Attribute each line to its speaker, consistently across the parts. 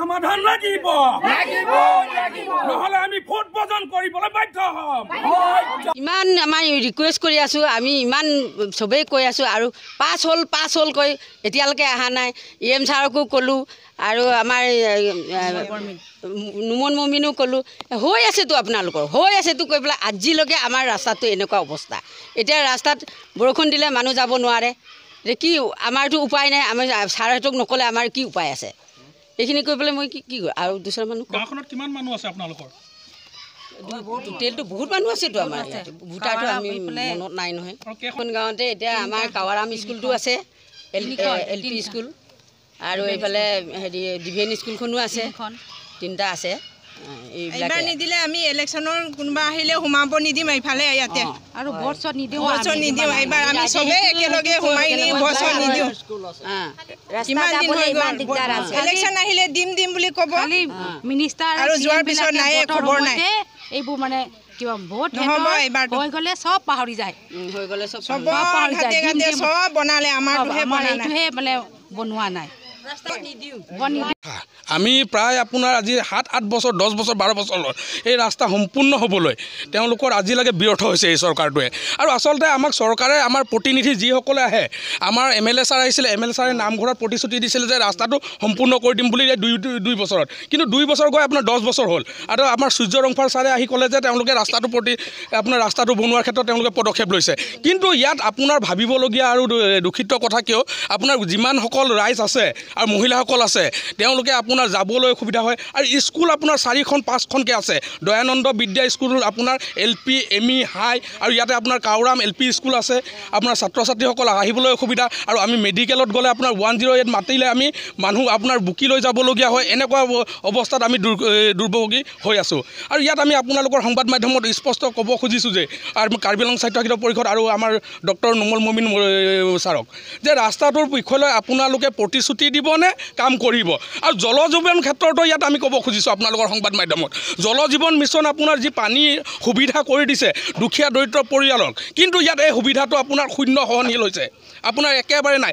Speaker 1: সমাধান লাগিব নহলে আমি ভোট বজন কৰিবলৈ বাধ্য হম
Speaker 2: ইমান আমাৰ ৰিকুৱেষ্ট কৰি আছো আমি ইমান সবেই কৈ আছো আৰু পাছ হল কৈ এতিয়ালৈকে অহা নাই এম ছাৰকো ক'লো আৰু আমাৰ নুমন মমিনো ক'লো হৈ আছেতো আপোনালোকৰ হৈ আছেতো কৈ পেলাই আজিলৈকে আমাৰ ৰাস্তাটো এনেকুৱা অৱস্থা এতিয়া ৰাস্তাত বৰষুণ দিলে মানুহ যাব নোৱাৰে যে কি আমাৰতো উপায় নাই আমি ছাৰহঁতক নক'লে আমাৰ কি উপায় আছে এইখিনি কৈ পেলাই মই কি আৰু দুসৰা মানুহ
Speaker 1: গাঁওখনত কিমান মানুহ আছে আপোনালোকৰ
Speaker 2: টোটেলটো বহুত মানুহ আছেতো আমাৰ ভোটাৰটো আমি মনত নাই নহয় এখন গাঁৱতে এতিয়া আমাৰ কাৱাৰাম স্কুলটো আছে LP স্কুল আৰু এইফালে হেৰি ডিভিএন স্কুলখনো আছে তিনিটা আছে
Speaker 3: এইবাৰ নিদিলে আমি ইলেকশ্যনৰ কোনোবা আহিলে সোমাব নিদিম এইফালে ইয়াতে
Speaker 2: আৰু ভোট নিদিওঁ
Speaker 3: এইবাৰ আমি চবেই একেলগে সোমাই নি ভোট নিদিওঁ কিমান দিন হৈ গ'ল ইলেকশ্যন আহিলে দিম বুলি ক'ব
Speaker 4: মিনিষ্টাৰ
Speaker 3: আৰু যোৱাৰ পিছত নাই খবৰ নাই
Speaker 4: এইবোৰ মানে কিবা ভোট
Speaker 3: নহ'ব এইবাৰ
Speaker 4: হৈ গ'লে চব পাহৰি যায়
Speaker 2: হৈ গ'লে
Speaker 3: চব ঘাটে চব বনালে আমাৰটোহে
Speaker 4: মানে বনোৱা নাই
Speaker 1: আমি প্ৰায় আপোনাৰ আজি 7-8 বছৰ 10 বছৰ 12 বছৰ এই ৰাস্তা সম্পূৰ্ণ হ'বলৈ তেওঁলোকৰ আজিলৈকে ব্যৰ্থ হৈছে এই চৰকাৰটোৱে আৰু আচলতে আমাক চৰকাৰে আমাৰ প্ৰতিনিধি যিসকলে আহে আমাৰ MLA ছাৰ আহিছিলে MLA ছাৰে নামঘৰত প্ৰতিশ্ৰুতি দিছিলে যে ৰাস্তাটো সম্পূৰ্ণ কৰি দিম বুলি দুই বছৰত কিন্তু 2 বছৰ গৈ আপোনাৰ 10 বছৰ হ'ল আৰু আমাৰ সূৰ্য ৰংফাৰ ছাৰে আহি ক'লে যে তেওঁলোকে ৰাস্তাটো আপোনাৰ ৰাস্তাটো বনোৱাৰ ক্ষেত্ৰত তেওঁলোকে পদক্ষেপ লৈছে কিন্তু ইয়াত আপোনাৰ ভাবিবলগীয়া আৰু দুখিত কথা কিয় আপোনাৰ যিমানসকল ৰাইজ আছে আৰু মহিলাসকল আছে তেওঁলোকে আপোনাৰ যাবলৈ অসুবিধা হয় আৰু স্কুল আপোনাৰ 4-5খনকৈ আছে দয়ানন্দ বিদ্যা স্কুল আপোনাৰ LP ME হাই আৰু ইয়াতে আপোনাৰ কাউৰাম LP স্কুল আছে আপোনাৰ ছাত্ৰ ছাত্ৰীসকল আহিবলৈ অসুবিধা আৰু আমি মেডিকেলত গ'লে আপোনাৰ 108 মাতিলে আমি মানুহ আপোনাৰ বুকি লৈ যাবলগীয়া হয় এনেকুৱা অৱস্থাত আমি দুৰ্ভোগী হৈ আছোঁ আৰু ইয়াত আমি আপোনালোকৰ সংবাদ মাধ্যমত স্পষ্ট ক'ব খুজিছোঁ যে কাৰ্বি আংলং সাহিত্য পৰিষদ আৰু আমাৰ ডক্টৰ নুমল মমিন ছাৰক যে ৰাস্তাটোৰ বিষয়লৈ আপোনালোকে প্ৰতিশ্ৰুতি দিবনে কাম কৰিব আৰু জল জীৱন ক্ষেত্ৰতো ইয়াত আমি ক'ব খুজিছোঁ আপোনালোকৰ সংবাদ মাধ্যমত জল জীৱন মিছন আপোনাৰ যি পানীৰ সুবিধা কৰি দিছে দুখীয়া দৰিদ্ৰ পৰিয়ালক কিন্তু ইয়াত এই সুবিধাটো আপোনাৰ শূন্য সহনশীল হৈছে আপোনাৰ একেবাৰে নাই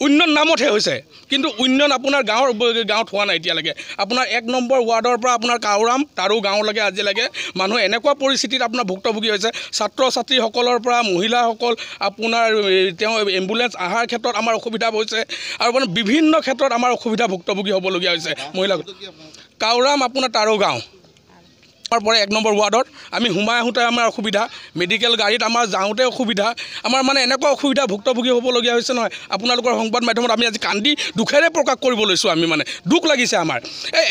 Speaker 1: উন্নয়ন নামতহে হৈছে কিন্তু উন্নয়ন আপোনাৰ গাঁৱত হোৱা নাই এতিয়ালৈকে আপোনাৰ 1 নম্বৰ ৱাৰ্ডৰ পৰা আপোনাৰ কাউৰাম তাৰো গাঁৱলৈকে আজিলৈকে মানুহ এনেকুৱা পৰিস্থিতিত আপোনাৰ ভুক্তভোগী হৈছে ছাত্ৰ ছাত্ৰীসকলৰ পৰা মহিলাসকল আপোনাৰ তেওঁ এম্বুলেঞ্চ অহাৰ ক্ষেত্ৰত আমাৰ অসুবিধা হৈছে আৰু মানে বিভিন্ন ক্ষেত্ৰত আমাৰ অসুবিধা ভুক্তভোগী হ'বলগীয়া হৈছে মহিলা কাউৰাম আপোনাৰ তাৰো গাঁও পৰে 1 নম্বৰ ৱাৰ্ডত আমি সোমাই আহোঁতে আমাৰ অসুবিধা মেডিকেল গাড়ীত আমাৰ যাওঁতে অসুবিধা আমাৰ মানে এনেকুৱা অসুবিধা ভুক্তভোগী হ'বলগীয়া হৈছে নহয় আপোনালোকৰ সংবাদ মাধ্যমত আমি আজি কান্দি দুখেৰে প্ৰকাশ কৰিব লৈছোঁ আমি মানে দুখ লাগিছে আমাৰ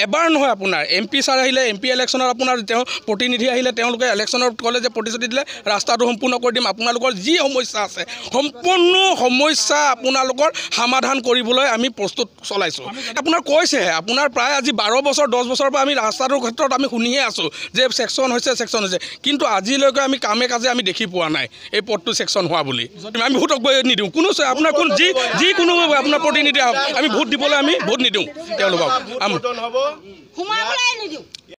Speaker 1: এবাৰ নহয় আপোনাৰ MP ছাৰ আহিলে MP ইলেকশ্যনত আপোনাৰ তেওঁ প্ৰতিনিধি আহিলে তেওঁলোকে ইলেকশ্যনত ক'লে যে প্ৰতিশ্ৰুতি দিলে ৰাস্তাটো সম্পূৰ্ণ কৰি দিম আপোনালোকৰ যি সমস্যা আছে সম্পূৰ্ণ সমস্যা আপোনালোকৰ সমাধান কৰিবলৈ আমি প্ৰস্তুত চলাইছোঁ আপোনাৰ কৈছেহে আপোনাৰ প্ৰায় আজি 12 বছৰ 10 বছৰৰ পৰা আমি ৰাস্তাটোৰ ক্ষেত্ৰত আমি শুনিয়ে আছোঁ যে সেকশন হৈছে কিন্তু আজিলৈকে আমি কামে কাজে আমি দেখি পোৱা নাই এই পথটো সেকশন হোৱা বুলি আমি ভোট নিদিওঁ কোনো আপোনাৰ কোন যিকোনো আপোনাৰ প্ৰতিনিধি আমি ভোট দিবলৈ আমি ভোট নিদিওঁ তেওঁলোকক